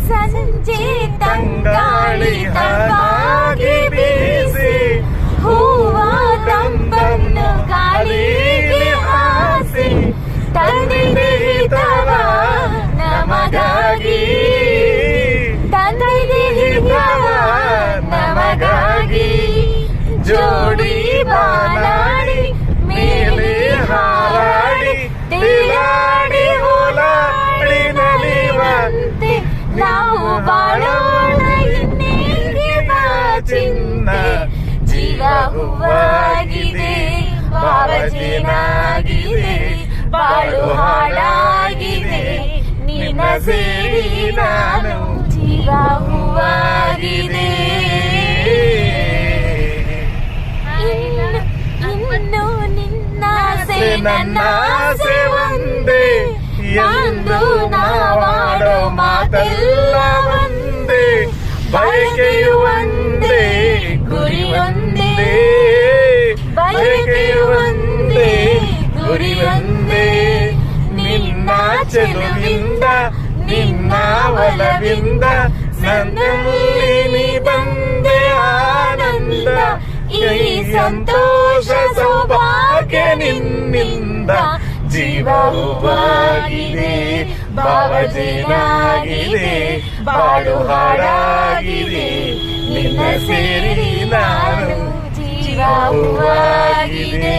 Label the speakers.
Speaker 1: ಸಂಜೆ ತಂಗಾಳಿ ತಂಪಾಗಿ ಬೀಸಿ ಹೂವ ತಂಪನ್ನು ಗಾಳಿಗೆ ಹಾಸಿ ತಂದಿದೆ ಹಿತವ ನಮಗಾಗಿ ತಂದಿದೆ ಹಿತವ ನಮಗಾಗಿ ಜೋಡಿ ಬಾಲಾಡಿ ಮೇಲೆ ಹಾರಾಡಿ ತೇಲಾಡಿ ಓಲಾಡಿ ನಲಿವಂತೆ ನಾವು ಬಾಳೋಣ ಇನ್ನೇಗೆ ಚಿನ್ನ ಜೀವ ಹೂವಾಗಿದೆ ಭಾವಜೇನಾಗಿದೆ ಬಾಳು ಹಾಡಾಗಿದೆ ನಿನ್ನ ಸೇರಿ ನಾನು ಜೀವ ಹೂವಾಗಿದೆ ಇನ್ನು ನಿನ್ನಾಸೆ ನನ್ನಾಸೆ ಒಂದೇ ಎಂದು ನಾವಾಡೋ ಮಾತೆಲ್ಲ ಒಂದೇ ಬಯಕೆಯು ಒಂದೇ ಗುರಿ ಒಂದೇ ಬಯಕೆಯು ಒಂದೇ ಗುರಿ ಒಂದೇ ನಿನ್ನ ಚೆಲುವಿಂದ ನಿನ್ನ ಒಲವಿಂದ ನನ್ನಲ್ಲಿ ನೀ ಬಂದೆ ಆನಂದ ಈ ಸಂತೋಷ ಸೌಭಾಗ್ಯ ನಿನ್ನಿಂದ ಜೀವ ಹೂವಾಗಿದೆ ಭಾವಜೇನಾಗಿದೆ ಬಾಳು ಹಾಡಾಗಿದೆ ನಿನ್ನ ಸೇರಿ ನಾನು ಜೀವ ಹೂವಾಗಿದೆ.